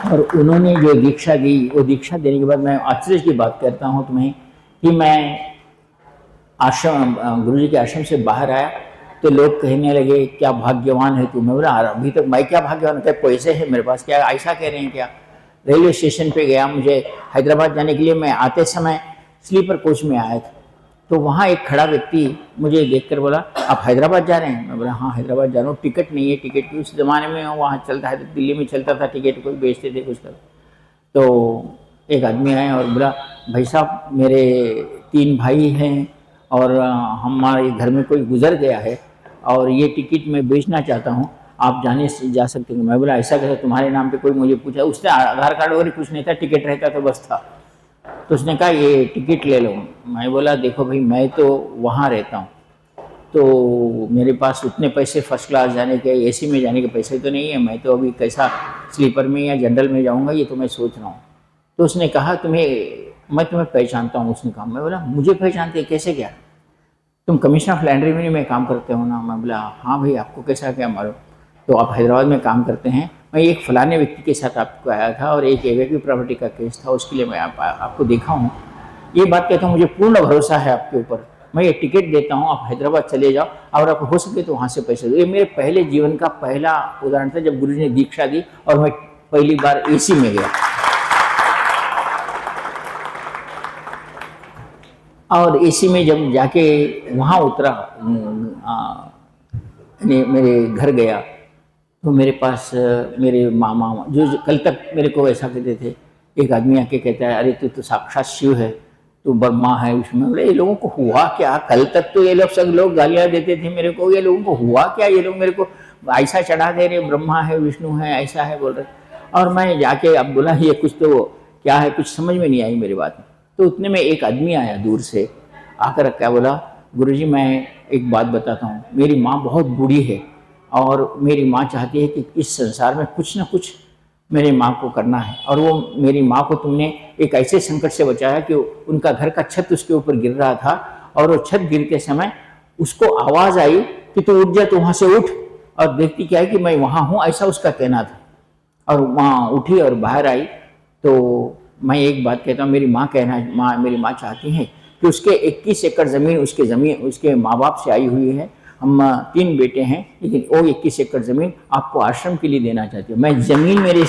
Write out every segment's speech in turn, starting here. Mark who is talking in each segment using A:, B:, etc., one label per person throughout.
A: और उन्होंने जो दीक्षा दी, वो दीक्षा देने के बाद मैं आश्चर्य की बात करता हूँ तुम्हें कि मैं आश्रम, गुरु जी के आश्रम से बाहर आया तो लोग कहने लगे क्या भाग्यवान है तू। मैं बोला अभी तक मैं क्या भाग्यवान, क्या पैसे है मेरे पास, क्या ऐसा कह रहे हैं क्या। रेलवे स्टेशन पे गया, मुझे हैदराबाद जाने के लिए मैं आते समय स्लीपर कोच में आया था, तो वहाँ एक खड़ा व्यक्ति मुझे देखकर बोला आप हैदराबाद जा रहे हैं। मैं बोला हाँ हैदराबाद जा रहा हूँ, टिकट नहीं है, टिकट की उस ज़माने में वहाँ चलता है, दिल्ली में चलता था टिकट, कोई बेचते थे कुछ कर। तो एक आदमी आया और बोला भाई साहब मेरे 3 भाई हैं और हमारे घर में कोई गुजर गया है और ये टिकट मैं बेचना चाहता हूँ, आप जाने से जा सकते हैं। मैं बोला ऐसा कैसा, तुम्हारे नाम पे कोई मुझे पूछा, उसने आधार कार्ड वगैरह कुछ नहीं था, टिकट रहता तो बस था। तो उसने कहा ये टिकट ले लो। मैं बोला देखो भाई मैं तो वहाँ रहता हूँ, तो मेरे पास उतने पैसे फर्स्ट क्लास जाने के, एसी में जाने के पैसे तो नहीं है, मैं तो अभी कैसा स्लीपर में या जनरल में जाऊँगा ये तो मैं सोच रहा हूँ। तो उसने कहा मैं तुम्हें पहचानता हूँ। उसने कहा, मैं बोला मुझे पहचानते कैसे, क्या तुम कमिश्नर ऑफ लैंड रेवेन्यू में काम करते हो ना। मैं बोला हाँ भाई आपको कैसा क्या मालूम। तो आप हैदराबाद में काम करते हैं, मैं एक फलाने व्यक्ति के साथ आपको आया था और एक एवेक्यू प्रॉपर्टी का केस था, उसके लिए मैं आपको देखा हूँ। ये बात कहता हूँ मुझे पूर्ण भरोसा है आपके ऊपर, मैं ये टिकट देता हूँ आप हैदराबाद चले जाओ और आप हो सके तो वहाँ से पैसे दो। ये मेरे पहले जीवन का पहला उदाहरण था जब गुरुजी ने दीक्षा दी और मैं पहली बार एसी में गया। और एसी में जब जाके वहाँ उतरा, मेरे घर गया तो मेरे पास मेरे मामा जो कल तक मेरे को ऐसा कहते थे, एक आदमी आके कहता है अरे तू तो साक्षात शिव है, तू ब्रह्मा है उसमें। बोले ये लोगों को हुआ क्या, कल तक तो ये लोग सब लोग गालियाँ देते थे मेरे को, ये लोगों को हुआ क्या, ये लोग मेरे को ऐसा चढ़ा दे रहे ब्रह्मा है विष्णु है ऐसा है बोल रहे। और मैं जाके अब बोला ये कुछ तो क्या है, कुछ समझ में नहीं आई मेरी बात। तो उतने में एक आदमी आया दूर से आकर क्या बोला, गुरुजी मैं एक बात बताता हूँ, मेरी माँ बहुत बूढ़ी है और मेरी माँ चाहती है कि इस संसार में कुछ ना कुछ मेरी माँ को करना है, और वो मेरी माँ को तुमने एक ऐसे संकट से बचाया कि उनका घर का छत उसके ऊपर गिर रहा था और वो छत गिरते समय उसको आवाज़ आई कि तू उठ जा, तू वहाँ से उठ। और देखती क्या है कि मैं वहाँ हूँ, ऐसा उसका कहना था। और वहाँ उठी और बाहर आई। तो मैं एक बात कहता हूँ, मेरी माँ चाहती हैं कि उसके 21 एकड़ ज़मीन उसके माँ बाप से आई हुई है। हम 3 बेटे हैं, लेकिन वो 21 एकड़ ज़मीन आपको आश्रम के लिए देना चाहती हूँ। मैं ज़मीन मेरे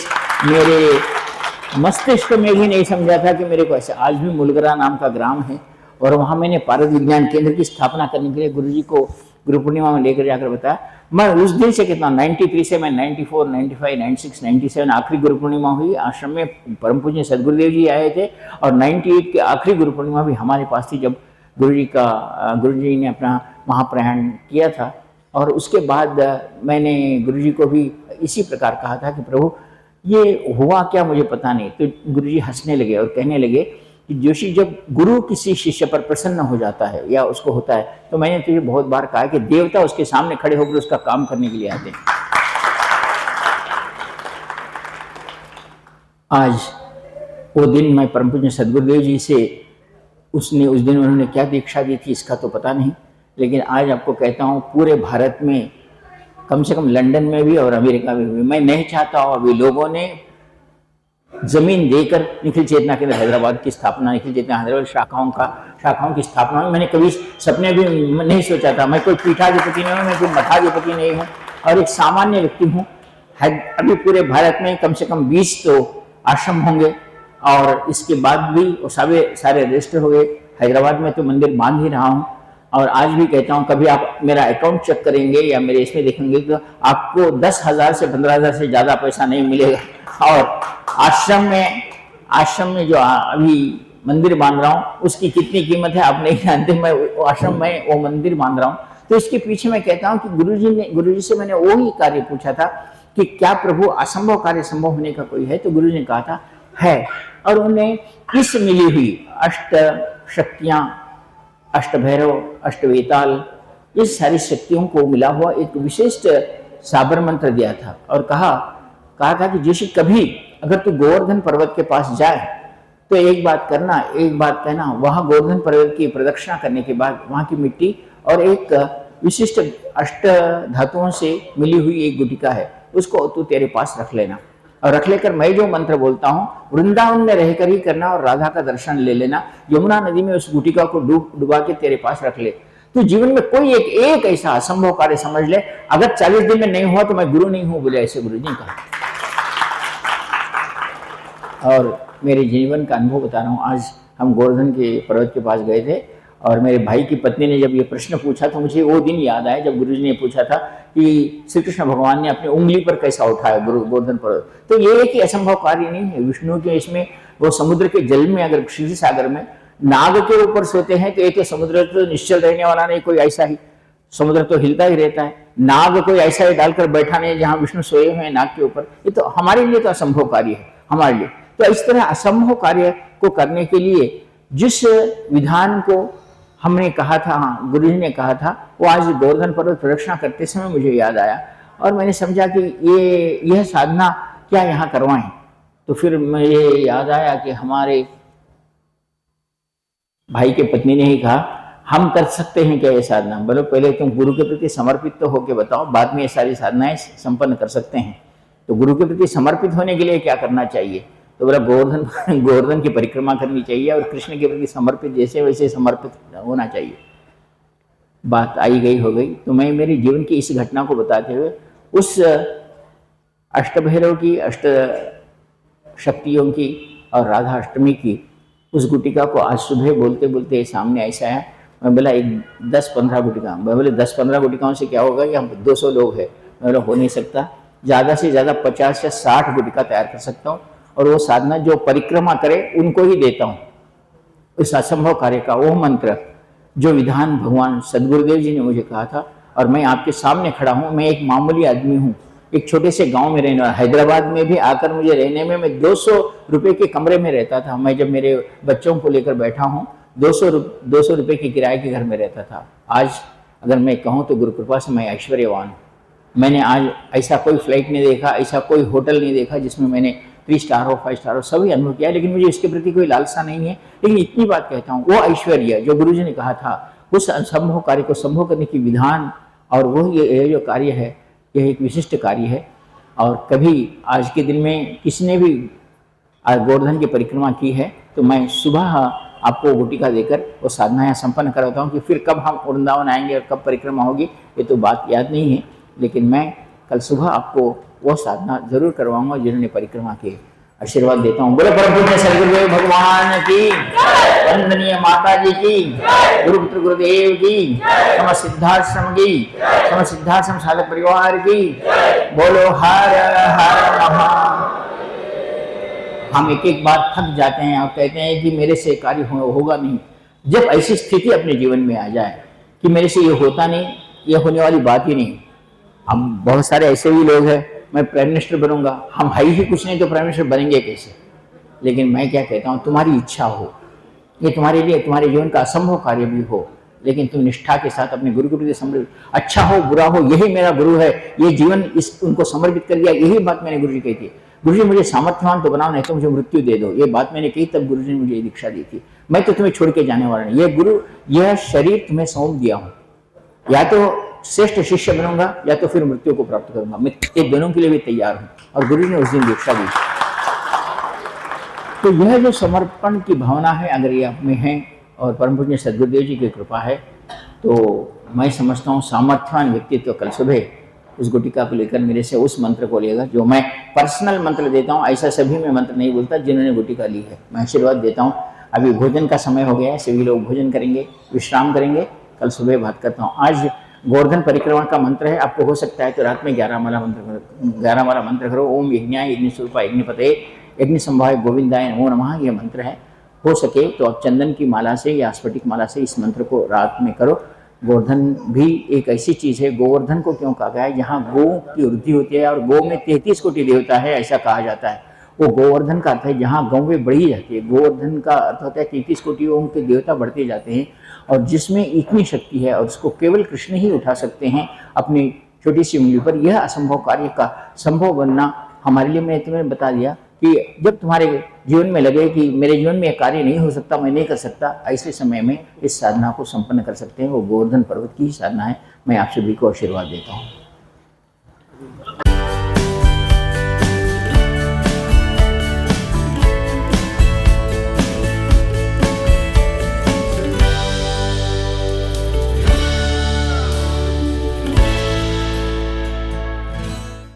A: मस्तिष्क में भी नहीं समझा था कि मेरे को ऐसे। आज भी मुलगरा नाम का ग्राम है और वहाँ मैंने पारद विज्ञान केंद्र की स्थापना करने के लिए गुरुजी को गुरु पूर्णिमा में लेकर जाकर बताया। मैं उस दिन से कितना 93 से मैं 94, 95, 96, 97 आखिरी गुरु पूर्णिमा हुई आश्रम में, परम पूज्य सदगुरुदेव जी आए थे और 98 की आखिरी गुरु पूर्णिमा भी हमारे पास थी जब गुरुजी ने अपना महाप्रयाण किया था। और उसके बाद मैंने गुरुजी को भी इसी प्रकार कहा था कि प्रभु ये हुआ क्या मुझे पता नहीं। तो गुरुजी हंसने लगे और कहने लगे कि जोशी जब गुरु किसी शिष्य पर प्रसन्न हो जाता है या उसको होता है, तो मैंने तुझे बहुत बार कहा कि देवता उसके सामने खड़े होकर उसका काम करने के लिए आते हैं। आज वो दिन मैं परम पूज्य सदगुरुदेव जी से उस दिन उन्होंने क्या दीक्षा दी थी इसका तो पता नहीं, लेकिन आज आपको कहता हूँ पूरे भारत में, कम से कम लंदन में भी और अमेरिका में भी, मैं नहीं चाहता हूँ अभी लोगों ने जमीन देकर निखिल चेतना केंद्र हैदराबाद की स्थापना, निखिल चेतना हैदराबाद शाखाओं की स्थापना में मैंने कभी सपने भी नहीं सोचा था। मैं कोई पीठाधिपति नहीं हूँ, मैं कोई मठाधिपति नहीं हूँ और एक सामान्य व्यक्ति हूँ। अभी पूरे भारत में कम से कम 20 तो आश्रम होंगे और इसके बाद भी सारे रजिस्टर हो गए। हैदराबाद में तो मंदिर बांध ही रहा हूँ और आज भी कहता हूँ कभी आप मेरा अकाउंट चेक करेंगे या मेरे इसमें देखेंगे तो आपको 10,000 से 15,000 से ज़्यादा पैसा नहीं मिलेगा। और आश्रम में जो अभी मंदिर बांध रहा हूँ उसकी कितनी कीमत है आप नहीं जानते। मैं आश्रम में वो मंदिर बांध रहा हूँ, तो इसके पीछे मैं कहता हूँ कि गुरुजी से मैंने वही कार्य पूछा था कि क्या प्रभु असंभव कार्य संभव होने का कोई है, तो गुरुजी ने कहा था है। और उन्हें इस मिली हुई 8 शक्तियाँ, 8 भैरव, 8 वेताल, इस सारी शक्तियों को मिला हुआ एक विशिष्ट साबर मंत्र दिया था और कहा था कि जैसे कभी अगर तू गोवर्धन पर्वत के पास जाए तो एक बात कहना, वहाँ गोवर्धन पर्वत की प्रदक्षिणा करने के बाद वहाँ की मिट्टी और एक विशिष्ट 8 धातुओं से मिली हुई एक गुटिका है, उसको तू तेरे पास रख लेना। और रख लेकर मैं जो मंत्र बोलता हूँ वृंदावन में रहकर ही करना और राधा का दर्शन ले लेना। यमुना नदी में उस गुटिका को डुबा के तेरे पास रख ले। तो जीवन में कोई एक ऐसा असंभव कार्य समझ ले, अगर 40 दिन में नहीं हुआ तो मैं गुरु नहीं हूं, बोले ऐसे गुरु जी कहा। और मेरे जीवन का अनुभव बता रहा हूँ। आज हम गोवर्धन के पर्वत के पास गए थे और मेरे भाई की पत्नी ने जब ये प्रश्न पूछा तो मुझे वो दिन याद आया जब गुरुजी ने पूछा था कि श्री कृष्ण भगवान ने अपनी उंगली पर कैसा उठाया गोवर्धन पर्वत। तो ये एक ही असंभव कार्य नहीं है विष्णु के। इसमें वो समुद्र के जल में, अगर क्षीर सागर में नाग के ऊपर सोते हैं तो एक समुद्र तो निश्चल रहने वाला नहीं, कोई ऐसा ही समुद्र तो हिलता ही रहता है। नाग कोई ऐसा ही डालकर बैठा नहीं जहां विष्णु सोए हुए हैं नाग के ऊपर। ये तो हमारे लिए तो असंभव कार्य है हमारे लिए। तो इस तरह असंभव कार्य को करने के लिए जिस विधान को हमने कहा था, हाँ गुरु जी ने कहा था, वो आज गोवर्धन पर्वत प्रदक्षिणा करते समय मुझे याद आया और मैंने समझा कि यह साधना क्या यहाँ करवाएं। तो फिर मुझे याद आया कि हमारे भाई के पत्नी ने ही कहा हम कर सकते हैं क्या ये साधना। बोलो पहले तुम गुरु के प्रति समर्पित तो होके बताओ, बाद में ये सारी साधनाएं संपन्न कर सकते हैं। तो गुरु के प्रति समर्पित होने के लिए क्या करना चाहिए? तो बोला गोवर्धन की परिक्रमा करनी चाहिए और कृष्ण के प्रति समर्पित जैसे वैसे समर्पित होना चाहिए। बात आई गई हो गई। तो मैं मेरे जीवन की इस घटना को बताते हुए उस अष्टभैरव की, अष्ट शक्तियों की और राधा अष्टमी की उस गुटिका को आज सुबह बोलते बोलते सामने ऐसा है। मैं बोला एक 10-15 गुटिका, मैं बोले 10-15 गुटिकाओं से क्या होगा, या 200 लोग हैं। मैं बोला हो नहीं सकता, ज़्यादा से ज़्यादा 50 या 60 गुटिका तैयार कर सकता हूँ और वो साधना जो परिक्रमा करे उनको ही देता हूँ। इस असंभव कार्य का वो मंत्र जो विधान भगवान सदगुरुदेव जी ने मुझे कहा था और मैं आपके सामने खड़ा हूँ। मैं एक मामूली आदमी हूँ, एक छोटे से गांव में रहने वाला। हैदराबाद में भी आकर मुझे रहने में, मैं 200 रुपये के कमरे में रहता था। मैं जब मेरे बच्चों को लेकर बैठा हूँ 200 रुपये के किराए के घर में रहता था। आज अगर मैं कहूँ तो गुरु कृपा से मैं ऐश्वर्यवान हूँ। मैंने आज ऐसा कोई फ्लाइट नहीं देखा, ऐसा कोई होटल नहीं देखा जिसमें मैंने 3 स्टार हो 5 स्टार हो सभी अनुभव किया, लेकिन मुझे इसके प्रति कोई लालसा नहीं है। लेकिन इतनी बात कहता हूँ, वो ऐश्वर्य जो गुरुजी ने कहा था उस असंभव कार्य को संभव करने की विधान, और वो ये जो कार्य है यह एक विशिष्ट कार्य है। और कभी आज के दिन में किसी ने भी गोवर्धन की परिक्रमा की है तो मैं सुबह आपको गुटिका देकर वो साधनाएं संपन्न कराता हूँ। कि फिर कब हम वृंदावन आएंगे और कब परिक्रमा होगी ये तो बात याद नहीं है, लेकिन मैं कल सुबह आपको वो साधना जरूर करवाऊंगा जिन्होंने परिक्रमा की। आशीर्वाद देता हूँ। बोले परम पूज्य सदगुरुदेव भगवान की, वंदनीय माता जी की, गुरुपुत्र गुरुदेव की, समस्त सिद्धाश्रम की, समस्त सिद्धाश्रम साधक परिवार की। बोलो हर हर महादेव। हम एक बार थक जाते हैं और कहते हैं कि मेरे से कार्य होगा नहीं। जब ऐसी स्थिति अपने जीवन में आ जाए कि मेरे से ये होता नहीं, ये होने वाली बात ही नहीं। हम बहुत सारे ऐसे भी लोग हैं, मैं प्राइम मिनिस्टर बनूंगा, हम है ही कुछ नहीं तो प्राइम मिनिस्टर बनेंगे कैसे। लेकिन मैं क्या कहता हूँ, तुम्हारी इच्छा हो, ये तुम्हारे लिए तुम्हारे जीवन का असंभव कार्य भी हो, लेकिन तुम निष्ठा के साथ अपने गुरु के प्रति समर्पित, अच्छा हो बुरा हो यही मेरा गुरु है, ये जीवन इस उनको समर्पित कर दिया। यही बात मैंने गुरु जी कही थी। गुरु जी मुझे सामर्थ्यवान तो बनाओ, नहीं तो मुझे मृत्यु दे दो। ये बात मैंने कही, तब गुरु जी ने मुझे ये दीक्षा दी थी। मैं तो तुम्हें छोड़ के जाने वाला नहीं, ये गुरु यह शरीर तुम्हें सौंप दिया हूँ, या तो श्रेष्ठ शिष्य बनूंगा या तो फिर मृत्यु को प्राप्त करूंगा। मैं एक दोनों के लिए भी तैयार हूं। और गुरु ने उस दिन दीक्षा दी। तो यह जो समर्पण की भावना है अगर ये आप में है और परम पूज्य सदगुरुदेव जी की कृपा है तो मैं समझता हूँ सामर्थ्यवान व्यक्तित्व कल सुबह उस गुटिका को लेकर मेरे से उस मंत्र को लेगा जो मैं पर्सनल मंत्र देता हूँ। ऐसा सभी में मंत्र नहीं बोलता जिन्होंने गुटिका ली है। मैं आशीर्वाद देता हूँ। अभी भोजन का समय हो गया है, सभी लोग भोजन करेंगे, विश्राम करेंगे। कल सुबह बात करता हूँ। आज गोवर्धन परिक्रमा का मंत्र है। आपको हो सकता है तो रात में 11 माला मंत्र करो। ओम यज्ञाय यज्ञस्वरूपाय यज्ञपतये यज्ञसंभवाय गोविंदाय नमो नमः, ये मंत्र है। हो सके तो आप चंदन की माला से या स्फटिक माला से इस मंत्र को रात में करो। गोवर्धन भी एक ऐसी चीज़ है। गोवर्धन को क्यों कहा गया है, यहाँ गौ की वृद्धि होती है और गौ में 33 कोटि देवता है ऐसा कहा जाता है। वो गोवर्धन का अर्थ है जहाँ गौवें बढ़ी जाती है। गोवर्धन का अर्थ होता है 33 कोटि उनके देवता बढ़ते जाते हैं और जिसमें इतनी शक्ति है और उसको केवल कृष्ण ही उठा सकते हैं अपनी छोटी सी उंगली पर। यह असंभव कार्य का संभव बनना हमारे लिए, मैं तुम्हें बता दिया कि जब तुम्हारे जीवन में लगे कि मेरे जीवन में यह कार्य नहीं हो सकता, मैं नहीं कर सकता, ऐसे समय में इस साधना को संपन्न कर सकते हैं। वो गोवर्धन पर्वत की ही साधना है। मैं आप सभी को आशीर्वाद देता हूँ।